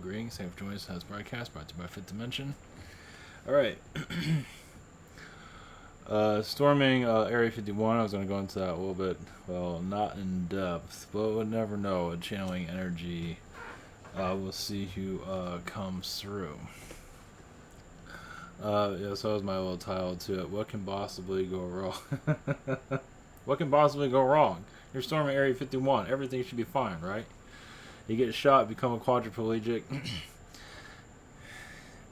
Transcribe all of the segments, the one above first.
greetings. Thanks for joining us on this broadcast brought to you by Fifth Dimension. Alright. Storming Area 51, I was going to go into that a little bit, well, not in depth, but we'll never know. Channeling energy, we'll see who comes through. Yeah, so that was my little title to it. What can possibly go wrong? What can possibly go wrong? You're storming Area 51. Everything should be fine, right? You get shot, become a quadriplegic.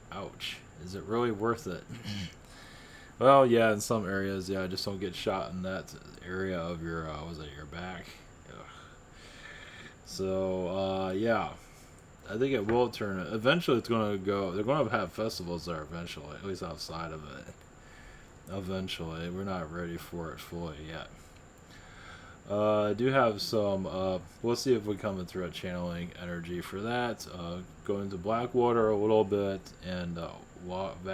Ouch. Is it really worth it? Well, yeah, in some areas, yeah, just don't get shot in that area of your, your back? Ugh. So, yeah. I think it will turn. Eventually, it's going to go. They're going to have festivals there eventually, at least outside of it. Eventually. We're not ready for it fully yet. I do have some, we'll see if we come through a channeling energy for that. Go into Blackwater a little bit, and Wagner,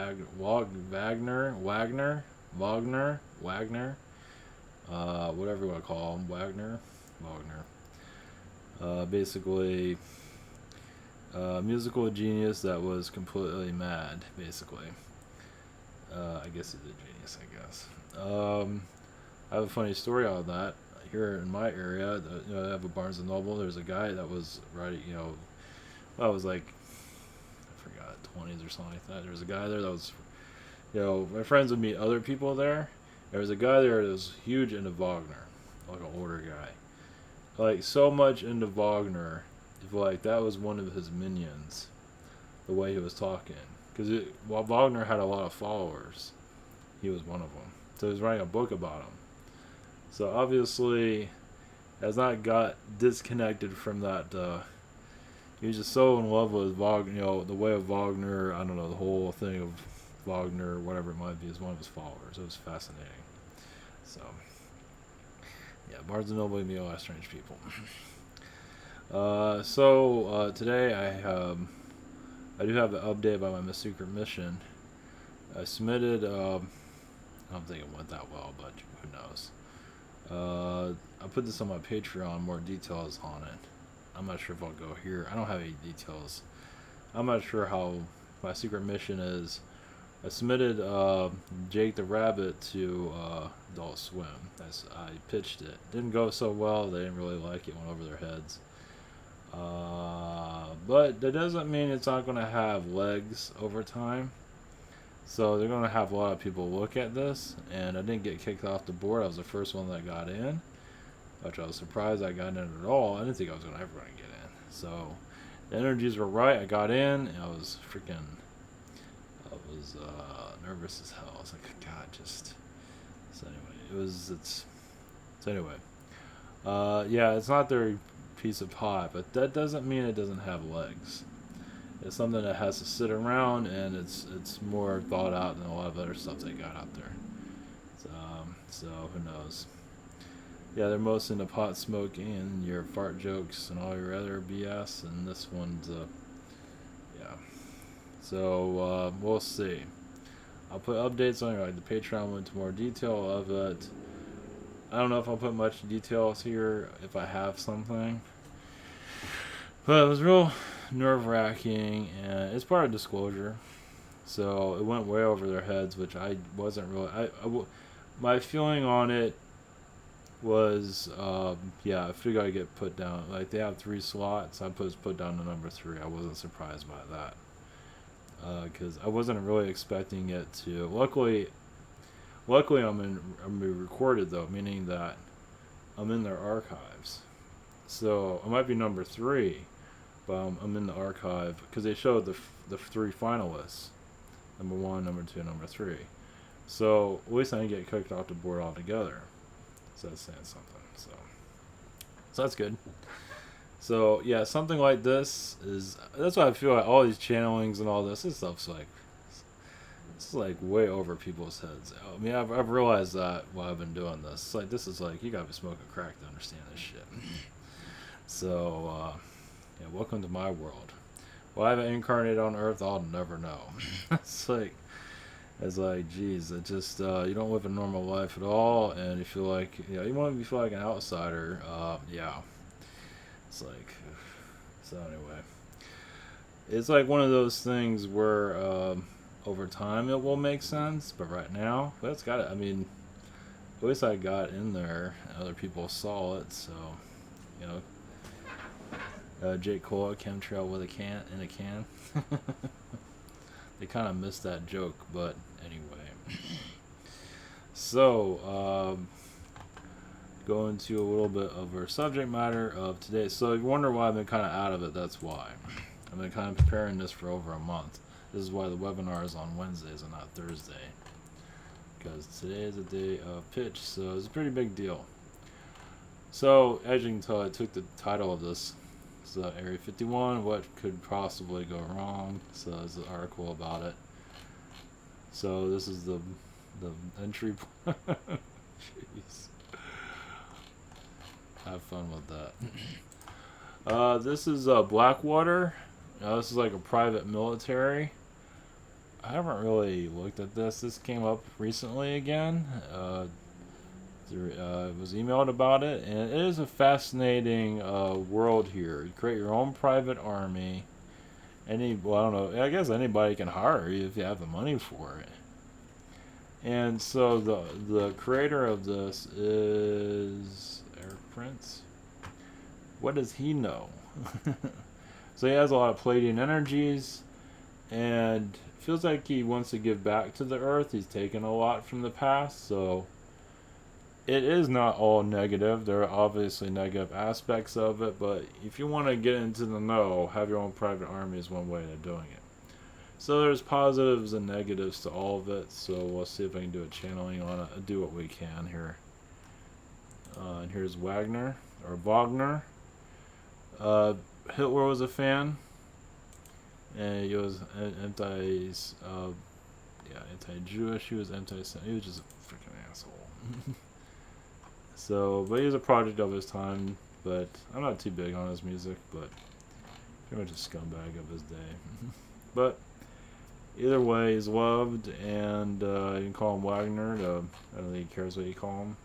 whatever you want to call him, Wagner. Basically, musical genius that was completely mad, basically. I guess he's a genius, I guess. I have a funny story on that. Here in my area, I have a Barnes & Noble. There's a guy that was writing, I was like, I forgot, 20s or something like that. There was a guy there that was, my friends would meet other people there. There was a guy there that was huge into Wagner, like an older guy. Like, so much into Wagner, like, that was one of his minions, the way he was talking. Because while Wagner had a lot of followers, he was one of them. So he was writing a book about him. So obviously, has not got disconnected from that. He was just so in love with Wagner, the way of Wagner. I don't know, the whole thing of Wagner, whatever it might be, is one of his followers. It was fascinating. So, yeah, Barnes & Noble and the Last Strange People. Today I do have an update about my secret mission. I submitted. I don't think it went that well, but who knows. I put this on my Patreon, more details on it. I'm not sure if I'll go here. I don't have any details. I'm not sure how my secret mission is. I submitted Jake the Rabbit to Adult Swim. I pitched it. Didn't go so well. They didn't really like it. Went over their heads. But that doesn't mean it's not going to have legs over time. So they're going to have a lot of people look at this, and I didn't get kicked off the board. I was the first one that got in, which I was surprised I got in at all. I didn't think I was ever going to get in. So the energies were right. I got in, and I was nervous as hell. I was like, God, just... So anyway, yeah, it's not their piece of pie, but that doesn't mean it doesn't have legs. It's something that has to sit around, and it's more thought out than a lot of other stuff they got out there. So who knows? Yeah, they're most into pot smoking and your fart jokes and all your other BS, and this one's yeah. So we'll see. I'll put updates on the Patreon, went into more detail of it. I don't know if I'll put much details here if I have something, but it was real nerve-wracking, and it's part of disclosure, so it went way over their heads, which I wasn't really. My feeling on it was, yeah, I figured I'd get put down. Like, they have 3 slots. I was put down to number 3. I wasn't surprised by that, because I wasn't really expecting it to. Luckily, I'm recorded though, meaning that I'm in their archives. So I might be number 3. But I'm in the archive because they showed the 3 finalists, number 1, number 2, number 3. So at least I didn't get kicked off the board altogether. So that's saying something. So that's good. So yeah, something like that's why I feel like all these channelings and all this stuff's like, it's like way over people's heads. I mean, I've realized that while I've been doing this. It's like, this is like, you gotta be smoking crack to understand this shit. So. Yeah, welcome to my world. Well, I haven't incarnated on Earth, I'll never know. it's like, geez, it just, you don't live a normal life at all, and you feel like, you want to feel like an outsider. Yeah. It's like, so anyway. It's like one of those things where over time it will make sense, but right now, that's got it. I mean, at least I got in there. Other people saw it, so you know. Jake Cole, chemtrail with a can in a can. They kind of missed that joke, but anyway. So, go into a little bit of our subject matter of today. So, if you wonder why I've been kind of out of it, that's why. I've been kind of preparing this for over a month. This is why the webinar is on Wednesdays and not Thursday. Because today is a day of pitch, so it's a pretty big deal. So, as you can tell, I took the title of this. So, Area 51, what could possibly go wrong? So, there's an article about it. So, this is the entry. Jeez. Have fun with that. This is Blackwater. This is like a private military. I haven't really looked at this. This came up recently again. It was emailed about it, and it is a fascinating world here. You create your own private army. Well, I don't know. I guess anybody can hire you if you have the money for it. And so the creator of this is Eric Prince. What does he know? So he has a lot of Palladian energies, and feels like he wants to give back to the Earth. He's taken a lot from the past, so it is not all negative. There are obviously negative aspects of it, but if you want to get into the know, have your own private army is one way of doing it. So there's positives and negatives to all of it, so we'll see if I can do a channeling on it, do what we can here. And here's Wagner. Hitler was a fan, and he was anti-Jewish, he was anti-Semitic, he was just a freaking asshole. So, but he was a project of his time, but I'm not too big on his music, but pretty much a scumbag of his day. But either way, he's loved, and you can call him Wagner. I don't think he cares what you call him.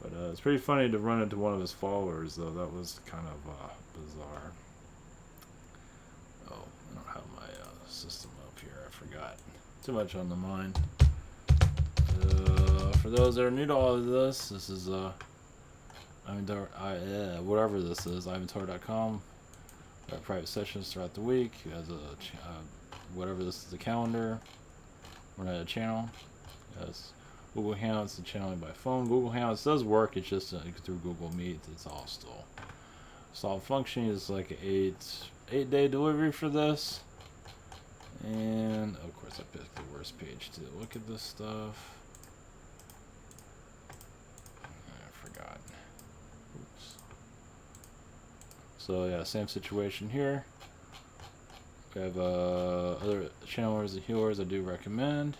But it's pretty funny to run into one of his followers, though. That was kind of bizarre. Oh, I don't have my system up here. I forgot. Too much on the mind. For those that are new to all of this, this is whatever this is, ivantor.com. Private sessions throughout the week. He has whatever this is, a calendar. We're not a channel. Yes. Google Hangouts, the channeling by phone. Google Hangouts does work. It's just through Google Meet. It's all still functioning. It's like an 8-day delivery for this. And of course, I picked the worst page to look at this stuff. I forgot. Oops. So yeah, same situation here. We have other channelers and healers I do recommend.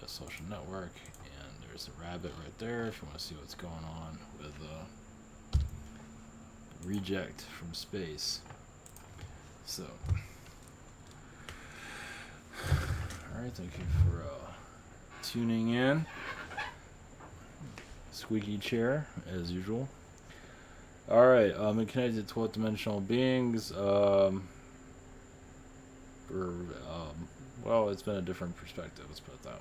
A social network, and there's a rabbit right there if you want to see what's going on with reject from space. So, alright, thank you for tuning in. Squeaky chair, as usual. Alright, I'm connected to 12th dimensional beings. Well, it's been a different perspective, let's put it that way.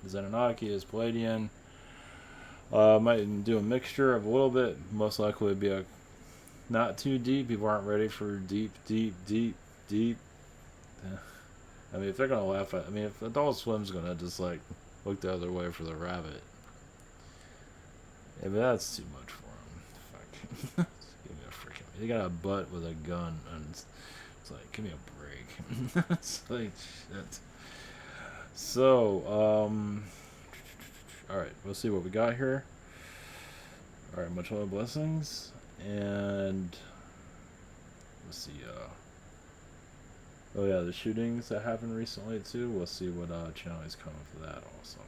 Zenonaki is Palladian. Might do a mixture of a little bit. Most likely would be a not too deep. People aren't ready for deep. Yeah. I mean, if they're gonna laugh at, if Adult Swim's gonna just like look the other way for the rabbit, yeah, but that's too much for him. Fuck. Give me a freaking. He got a butt with a gun, and it's like, give me a break. It's like shit. So, alright, we'll see what we got here. Alright, much love, blessings. And let's see, oh yeah, the shootings that happened recently too. We'll see what channel is coming for that also.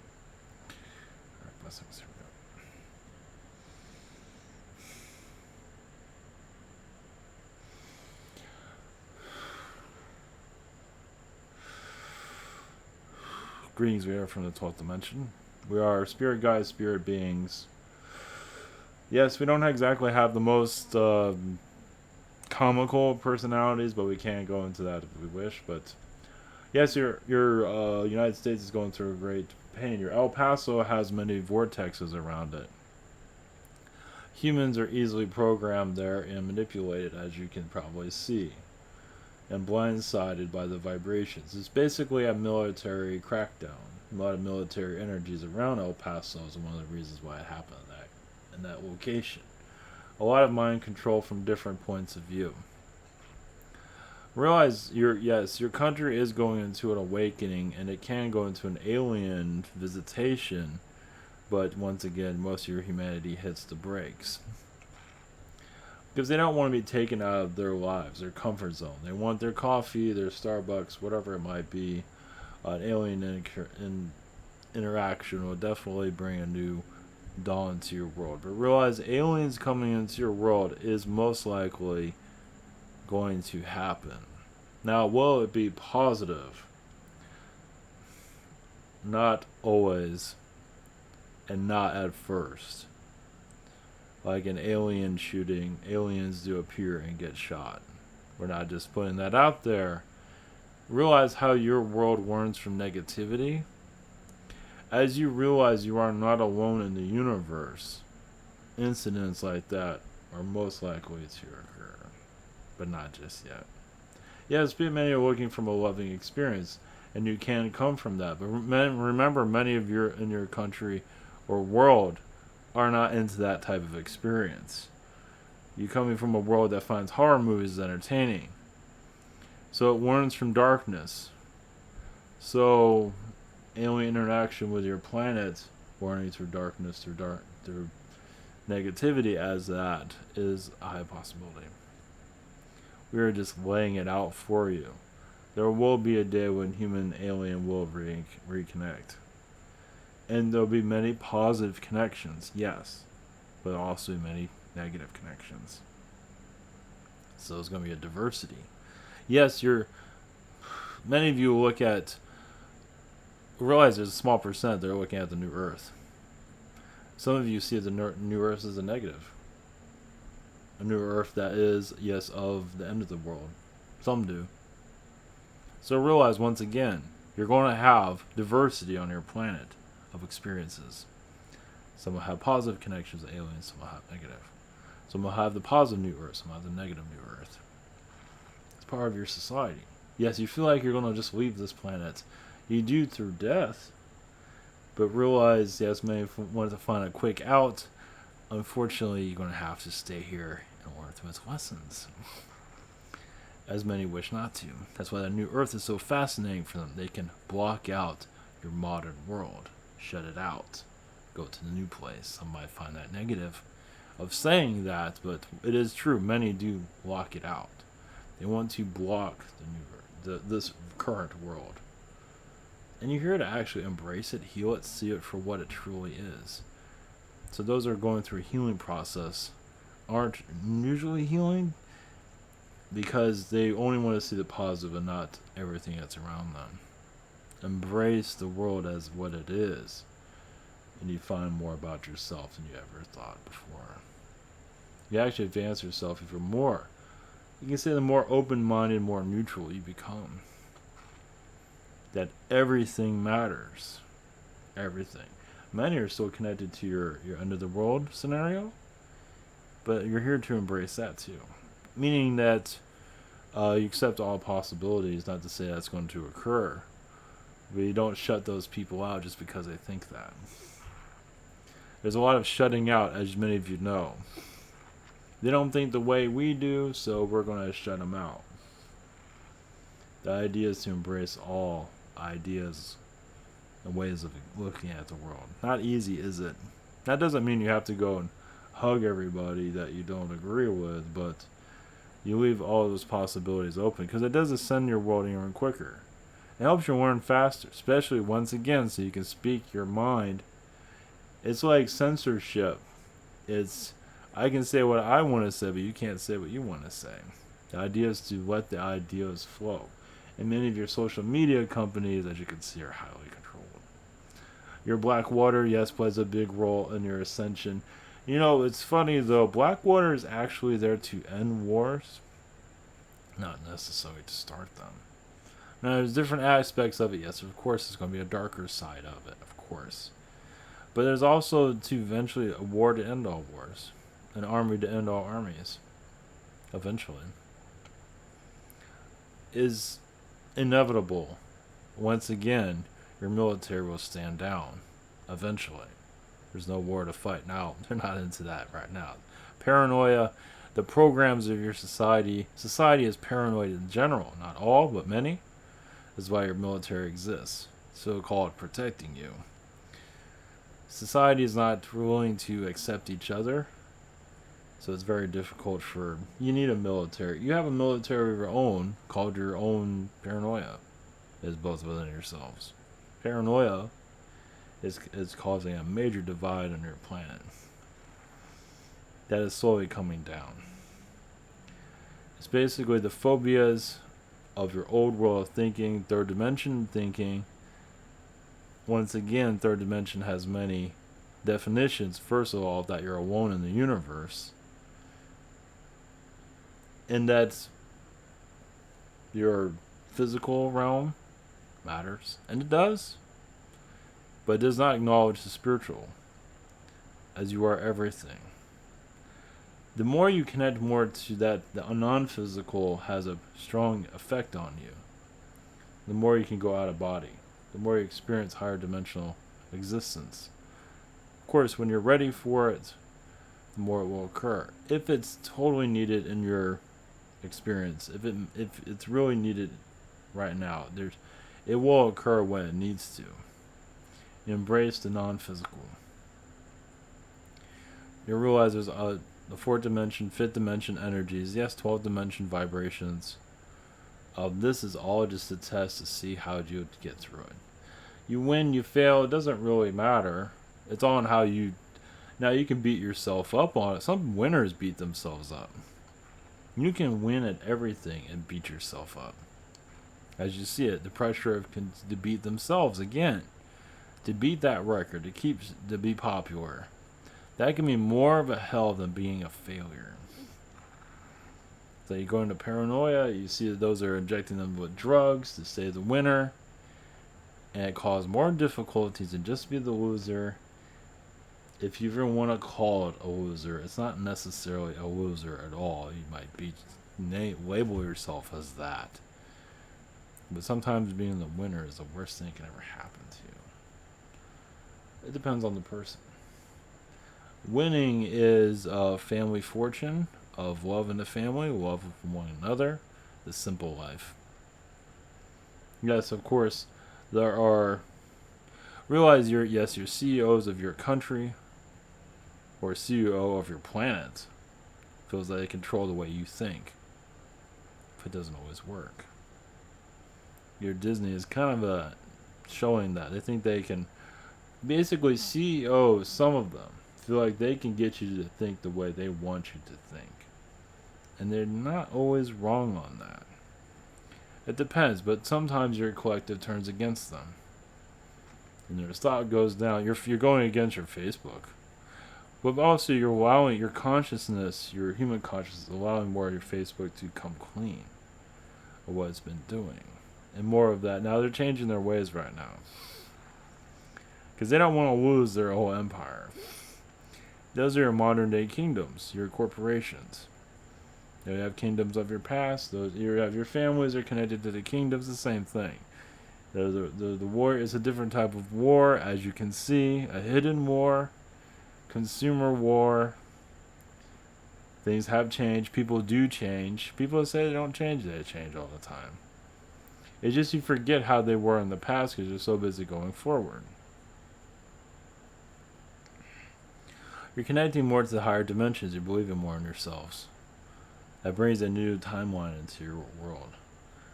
Alright, blessings, here we go. Greetings, we are from the 12th dimension. We are spirit guides, spirit beings. Yes, we don't exactly have the most comical personalities, but we can't go into that if we wish. But yes, your United States is going through a great pain. Your El Paso has many vortexes around it. Humans are easily programmed there and manipulated, as you can probably see, and blindsided by the vibrations. It's basically a military crackdown. A lot of military energies around El Paso is one of the reasons why it happened in that location. A lot of mind control from different points of view. Realize your country is going into an awakening, and it can go into an alien visitation, but once again, most of your humanity hits the brakes. Because they don't want to be taken out of their lives, their comfort zone. They want their coffee, their Starbucks, whatever it might be. An alien interaction will definitely bring a new dawn into your world. But realize aliens coming into your world is most likely going to happen. Now, will it be positive? Not always, and not at first. Like an alien shooting, aliens do appear and get shot. We're not just putting that out there. Realize how your world warns from negativity. As you realize you are not alone in the universe, incidents like that are most likely to occur, but not just yet. Yes, many are looking for a loving experience, and you can come from that. But remember, many of you in your country or world are not into that type of experience. You're coming from a world that finds horror movies entertaining. So it warns from darkness. So alien interaction with your planet, warning through darkness, through negativity, as that is a high possibility. We are just laying it out for you. There will be a day when human alien will reconnect. And there'll be many positive connections, yes, but also many negative connections. So there's going to be a diversity. Yes, many of you realize there's a small percent that are looking at the new Earth. Some of you see the new Earth as a negative. A new Earth that is, yes, of the end of the world. Some do. So realize, once again, you're going to have diversity on your planet of experiences. Some will have positive connections with aliens, some will have negative. Some will have the positive new Earth, some will have the negative new Earth. It's part of your society. Yes, you feel like you're going to just leave this planet. You do through death. But realize, yes, many want to find a quick out. Unfortunately, you're going to have to stay here and learn through its lessons. As many wish not to. That's why the new Earth is so fascinating for them. They can block out your modern world. Shut it out. Go to the new place. Some might find that negative of saying that, but it is true. Many do block it out. They want to block this current world. And you're here to actually embrace it, heal it, see it for what it truly is. So those that are going through a healing process aren't usually healing because they only want to see the positive and not everything that's around them. Embrace the world as what it is, and you find more about yourself than you ever thought before. You actually advance yourself even more. You can say the more open-minded, more neutral you become. That everything matters. Everything. Many are still connected to your end of the world scenario, but you're here to embrace that too. Meaning that you accept all possibilities, not to say that's going to occur, but you don't shut those people out just because they think that. There's a lot of shutting out, as many of you know. They don't think the way we do, so we're going to shut them out. The idea is to embrace all ideas and ways of looking at the world. Not easy, is it? That doesn't mean you have to go and hug everybody that you don't agree with, but you leave all those possibilities open because it does ascend your world even quicker. It helps you learn faster, especially once again so you can speak your mind. It's like censorship. I can say what I want to say, but you can't say what you want to say. The idea is to let the ideas flow. And many of your social media companies, as you can see, are highly controlled. Your Blackwater, yes, plays a big role in your ascension. You know, it's funny though, Blackwater is actually there to end wars. not necessarily to start them. Now, there's different aspects of it. Yes, of course, there's going to be a darker side of it, of course. But there's also to eventually a war to end all wars, an army to end all armies, eventually, is inevitable. Once again, your military will stand down, eventually. There's no war to fight now. They're not into that right now. Paranoia, the programs of your society is paranoid in general, not all, but many, is why your military exists, so-called protecting you. Society is not willing to accept each other, so it's very difficult for... You need a military. You have a military of your own, called your own paranoia, is both within yourselves. Paranoia is causing a major divide on your planet. That is slowly coming down. It's basically the phobias of your old world of thinking, third dimension thinking. Once again, third dimension has many definitions. First of all, that you're alone in the universe. And that's your physical realm matters. And it does. But it does not acknowledge the spiritual, as you are everything. The more you connect more to that, the non-physical has a strong effect on you. The more you can go out of body. The more you experience higher dimensional existence. Of course, when you're ready for it, the more it will occur. If it's totally needed in your experience, if it's really needed right now, it will occur when it needs to. Embrace the non-physical. You realize there's the fourth dimension, fifth dimension energies, yes, 12th dimension vibrations. This is all just a test to see how you get through it. You win, you fail, it doesn't really matter. It's on how you... Now you can beat yourself up on it. Some winners beat themselves up. You can win at everything and beat yourself up. As you see it, the pressure of to beat themselves again. To beat that record, to be popular. That can be more of a hell than being a failure. So you go into paranoia, you see that those are injecting them with drugs to stay the winner. And it causes more difficulties than just be the loser. If you even want to call it a loser, it's not necessarily a loser at all. You might be label yourself as that. But sometimes being the winner is the worst thing that can ever happen to you. It depends on the person. Winning is a family fortune of love in the family, love from one another, the simple life. Yes, of course, there are... Realize you're CEOs of your country, or CEO of your planet. Feels like they control the way you think. But it doesn't always work. Your Disney is kind of showing that. They think they can... Basically, CEOs, some of them, feel like they can get you to think the way they want you to think. And they're not always wrong on that. It depends, but sometimes your collective turns against them. And their stock goes down. You're going against your Facebook. But also you're allowing your consciousness, your human consciousness, allowing more of your Facebook to come clean of what it's been doing. And more of that. Now they're changing their ways right now. Because they don't want to lose their whole empire. Those are your modern day kingdoms, your corporations. You have kingdoms of your past. You have your families are connected to the kingdoms. The same thing. The war is a different type of war, as you can see. A hidden war, consumer war. Things have changed. People do change. People say they don't change. They change all the time. It's just you forget how they were in the past because you're so busy going forward. You're connecting more to the higher dimensions. You're believing more in yourselves. That brings a new timeline into your world.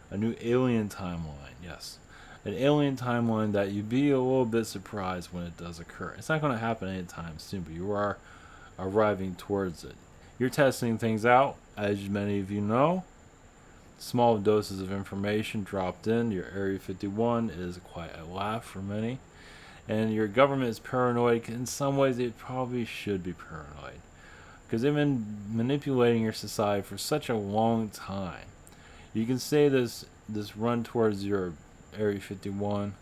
A new alien timeline, yes. An alien timeline that you'd be a little bit surprised when it does occur. It's not going to happen anytime soon, but you are arriving towards it. You're testing things out, as many of you know. Small doses of information dropped in. Your Area 51 is quite a laugh for many. And your government is paranoid. In some ways, it probably should be paranoid. Because they've been manipulating your society for such a long time. You can say this run towards your Area 51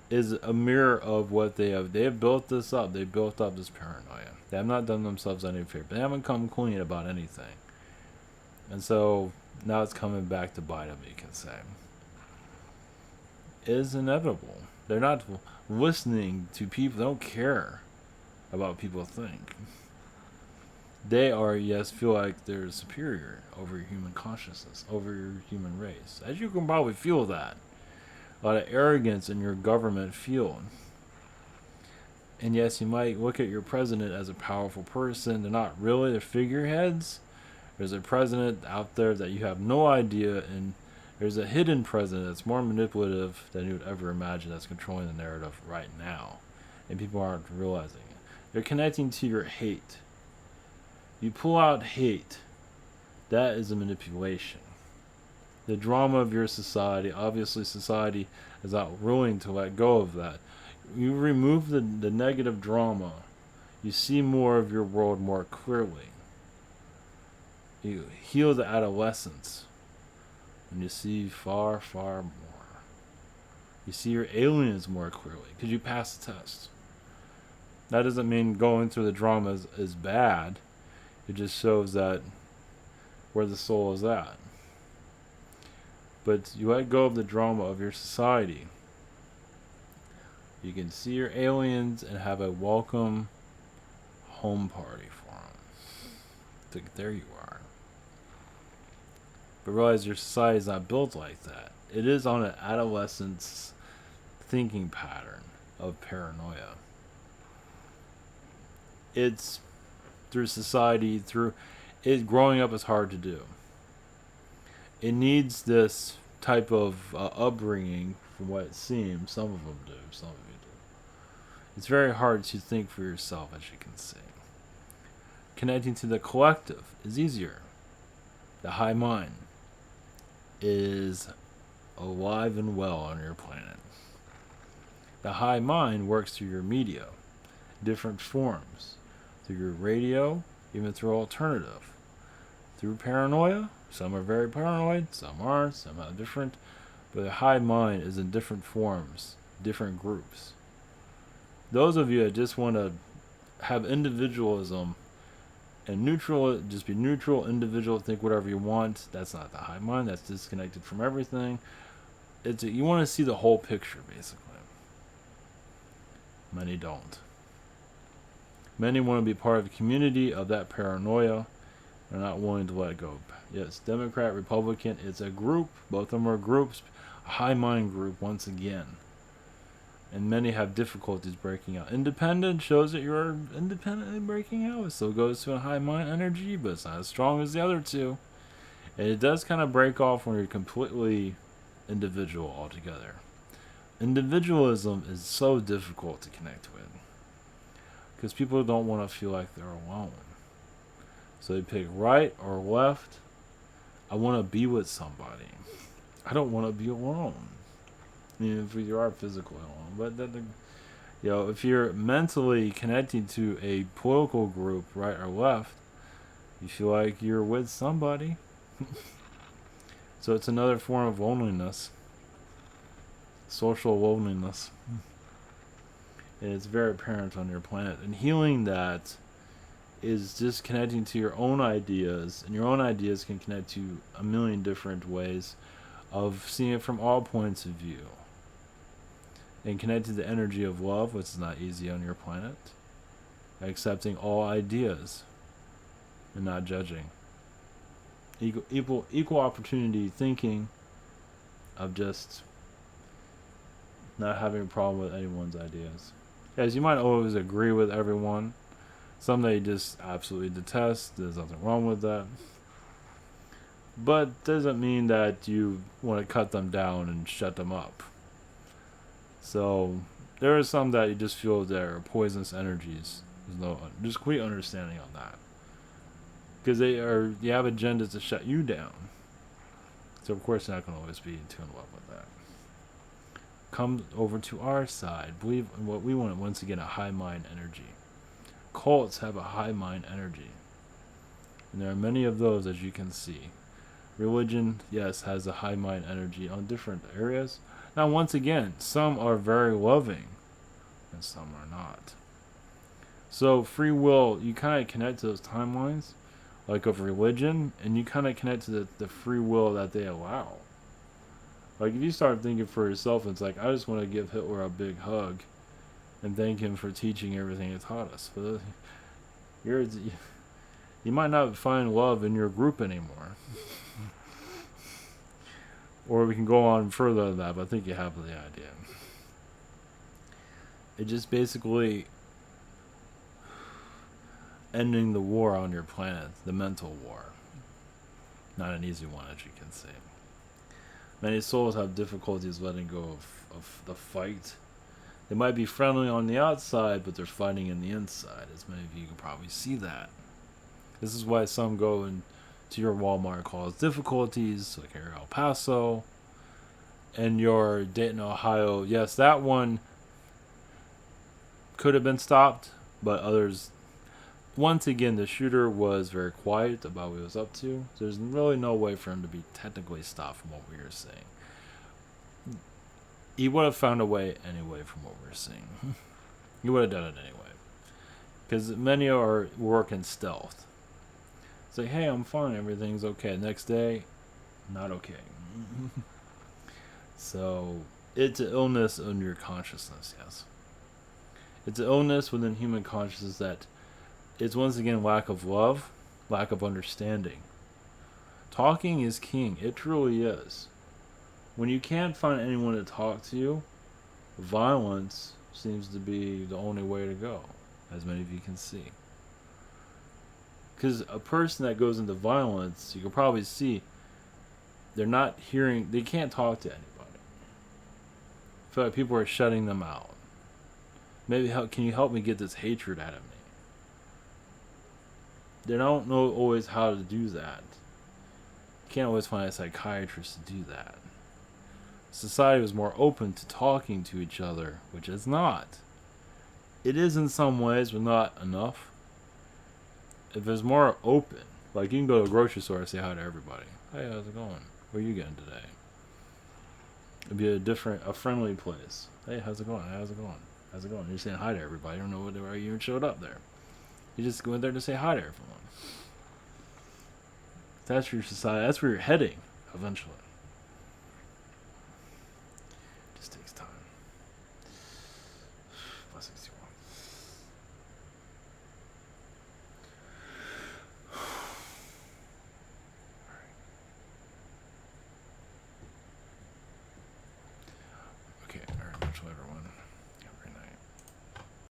is a mirror of what they have. They have built this up. They built up this paranoia. They have not done themselves any favor. They haven't come clean about anything. And so now it's coming back to bite them, you can say. It is inevitable. They're not listening to people. They don't care about what people think. They are, yes, feel like they're superior over your human consciousness, over your human race. As you can probably feel that. A lot of arrogance in your government field. And yes, you might look at your president as a powerful person. They're not really. They're figureheads. There's a president out there that you have no idea, and there's a hidden president that's more manipulative than you would ever imagine, that's controlling the narrative right now. And people aren't realizing it. They're connecting to your hate. You pull out hate. That is a manipulation. The drama of your society, obviously society is not willing to let go of that. You remove the negative drama, you see more of your world more clearly. You heal the adolescence, and you see far, far more. You see your aliens more clearly, because you pass the test. That doesn't mean going through the drama is bad. It just shows that where the soul is at. But you let go of the drama of your society. You can see your aliens and have a welcome home party for them. There you are. But realize your society is not built like that. It is on an adolescent's thinking pattern of paranoia. It's through society, through it. Growing up is hard to do. It needs this type of upbringing, from what it seems. Some of them do, some of you do. It's very hard to think for yourself, as you can see. Connecting to the collective is easier. The high mind is alive and well on your planet. The high mind works through your media, different forms, through your radio, even through alternative, through paranoia. Some are very paranoid, some aren't, some are different, but the high mind is in different forms, different groups. Those of you that just want to have individualism and neutral, just be neutral, individual, think whatever you want, that's not the high mind. That's disconnected from everything. You want to see the whole picture, basically. Many don't. Many want to be part of the community of that paranoia. They're not willing to let go. Yes, Democrat, Republican, it's a group. Both of them are groups. A high mind group, once again. And many have difficulties breaking out. Independent shows that you're independently breaking out. It still goes to a high mind energy, but it's not as strong as the other two. And it does kind of break off when you're completely individual altogether. Individualism is so difficult to connect with, because people don't want to feel like they're alone. So they pick right or left. I want to be with somebody. I don't want to be alone. If you are physically alone, but if you're mentally connecting to a political group, right or left, you feel like you're with somebody. So it's another form of loneliness, social loneliness, and it's very apparent on your planet. And healing that is just connecting to your own ideas, and your own ideas can connect to a million different ways of seeing it from all points of view. And connect to the energy of love, which is not easy on your planet. Accepting all ideas and not judging. Equal opportunity thinking of just not having a problem with anyone's ideas. Yes, you might always agree with everyone. Some that you just absolutely detest. There's nothing wrong with that. But doesn't mean that you want to cut them down and shut them up. So there are some that you just feel they're poisonous energies. There's no just complete understanding on that, because you have agendas to shut you down. So of course you're not going to always be in tune with that. Come over to our side. Believe in what we want. Once again, a high mind energy. Cults have a high mind energy, and there are many of those, as you can see. Religion, yes, has a high mind energy on different areas. Now, once again, some are very loving and some are not. So, free will, you kind of connect to those timelines, like of religion, and you kind of connect to the free will that they allow. Like, if you start thinking for yourself, it's like, I just want to give Hitler a big hug and thank him for teaching everything he taught us. But you might not find love in your group anymore. Or we can go on further than that, but I think you have the idea. It just basically ending the war on your planet, the mental war. Not an easy one, as you can see. Many souls have difficulties letting go of the fight. They might be friendly on the outside, but they're fighting in the inside, as many of you can probably see that. This is why some go into your Walmart cause difficulties, like here in El Paso, and your Dayton, Ohio. Yes, that one could have been stopped, but others. Once again, the shooter was very quiet about what he was up to. So there's really no way for him to be technically stopped from what we were saying. He would have found a way anyway from what we were seeing. He would have done it anyway. Because many are working stealth. Say, hey, I'm fine, everything's okay. Next day, not okay. So, it's an illness in your consciousness, yes. It's an illness within human consciousness that it's once again lack of love, lack of understanding. Talking is king. It truly is. When you can't find anyone to talk to, violence seems to be the only way to go, as many of you can see. Because a person that goes into violence, you can probably see, they're not hearing, they can't talk to anybody. I feel like people are shutting them out. Maybe can you help me get this hatred out of me? They don't know always how to do that. You can't always find a psychiatrist to do that. Society was more open to talking to each other, which is not. It is in some ways, but not enough. If it's more open, like you can go to a grocery store and say hi to everybody. Hey, how's it going? What are you getting today? It'd be a friendly place. Hey, how's it going? How's it going? How's it going? You're saying hi to everybody. You don't know why you even showed up there. You just go in there to say hi to everyone. That's your society. That's where you're heading eventually. Just takes time. Blessings to you all.